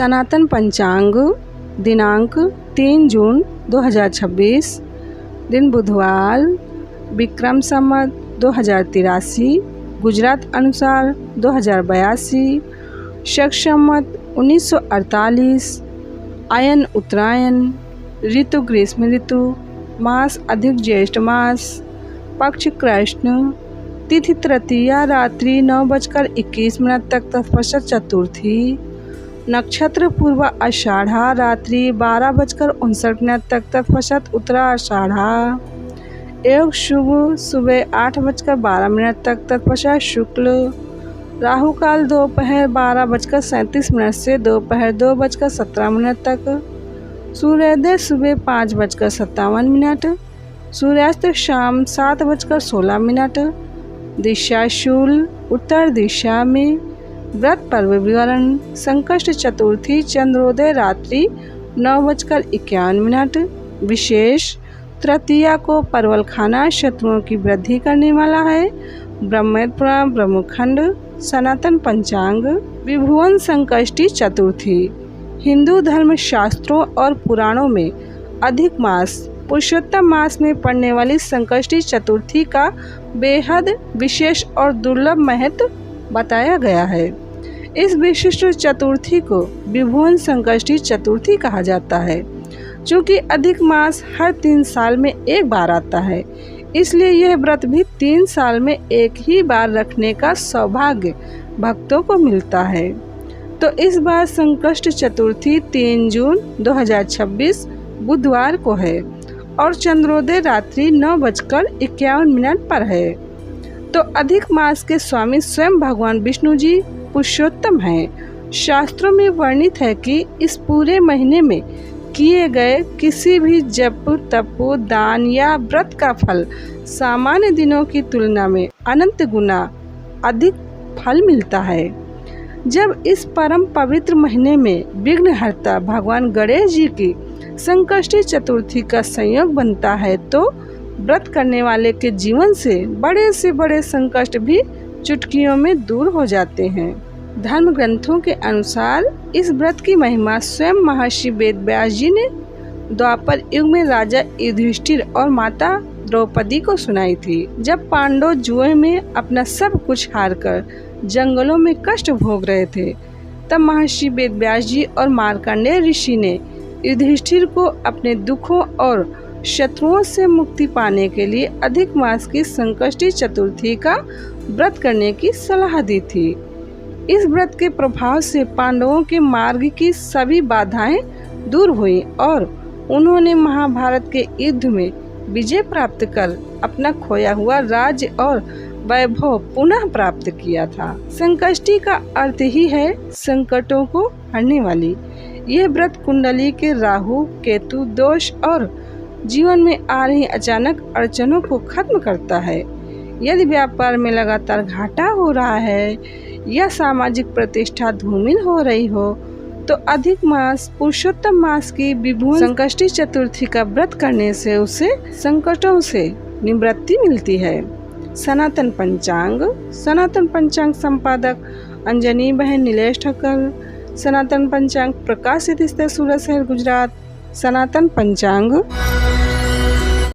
सनातन पंचांग दिनांक 3 जून 2026, दिन बुधवार, विक्रम संवत 2083, गुजरात अनुसार 2082, शक संवत 1948, आयन उत्तरायण, ऋतु ग्रीष्म ऋतु, मास अधिक ज्येष्ठ मास, पक्ष कृष्ण, तिथि तृतीया, रात्रि 9:21 तक तत्पश्चात चतुर्थी, नक्षत्र पूर्व आषाढ़ा, रात्रि 12:59 तक तत्पश्चात उत्तरा आषाढ़ा, योग शुभ सुबह 8:12 तक तत्पश्चात शुक्ल, राहु काल दोपहर 12:37 से दोपहर 2:17 तक, सूर्योदय सुबह 5:57, सूर्यास्त शाम 7:16, दिशा शूल उत्तर दिशा में, व्रत पर्व विवरण, संकष्ट चतुर्थी चंद्रोदय रात्रि 9:51, विशेष तृतीया को परवल खाना शत्रुओं की वृद्धि करने वाला है। ब्रह्मपुरा ब्रह्मखंड सनातन पंचांग विभुवन संकष्टी चतुर्थी हिंदू धर्म शास्त्रों और पुराणों में अधिक मास पुरुषोत्तम मास में पड़ने वाली संकष्टी चतुर्थी का बेहद विशेष और दुर्लभ महत्व बताया गया है। इस विशिष्ट चतुर्थी को विभुवन संकष्टी चतुर्थी कहा जाता है। चूँकि अधिक मास हर 3 साल में एक बार आता है, इसलिए यह व्रत भी 3 साल में एक ही बार रखने का सौभाग्य भक्तों को मिलता है। तो इस बार संकष्ट चतुर्थी 3 जून 2026 बुधवार को है और चंद्रोदय रात्रि 9:51 पर है। तो अधिक मास के स्वामी स्वयं भगवान विष्णु जी पुरुषोत्तम हैं। शास्त्रों में वर्णित है कि इस पूरे महीने में किए गए किसी भी जप तप दान या व्रत का फल सामान्य दिनों की तुलना में अनंत गुना अधिक फल मिलता है। जब इस परम पवित्र महीने में विघ्नहर्ता भगवान गणेश जी की संकष्टी चतुर्थी का संयोग बनता है, तो व्रत करने वाले के जीवन से बड़े संकट भी चुटकियों में दूर हो जाते हैं। धर्म ग्रंथों के अनुसार इस व्रत की महिमा स्वयं महर्षि वेदव्यास जी ने द्वापर युग में राजा युधिष्ठिर और माता द्रौपदी को सुनाई थी। जब पांडव जुए में अपना सब कुछ हारकर जंगलों में कष्ट भोग रहे थे, तब महर्षि वेदव्यास जी और मार्कंडेय ऋषि ने युधिष्ठिर को अपने दुखों और शत्रुओं से मुक्ति पाने के लिए अधिक मास की संकष्टी चतुर्थी का व्रत करने की सलाह दी थी। इस व्रत के प्रभाव से पांडवों के मार्ग की सभी बाधाएं दूर हुई और उन्होंने महाभारत के युद्ध में विजय प्राप्त कर अपना खोया हुआ राज्य और वैभव पुनः प्राप्त किया था। संकष्टी का अर्थ ही है संकटों को हरने वाली। यह व्रत कुंडली के राहु केतु दोष और जीवन में आ रही अचानक अड़चनों को खत्म करता है। यदि व्यापार में लगातार घाटा हो रहा है या सामाजिक प्रतिष्ठा धूमिल हो रही हो, तो अधिक मास पुरुषोत्तम मास की विभुवन संकष्टी चतुर्थी का व्रत करने से उसे संकटों से निवृत्ति मिलती है। सनातन पंचांग संपादक अंजनी बहन नीलेश ठक्कर, सनातन पंचांग प्रकाशित सूरत शहर गुजरात। सनातन पंचांग।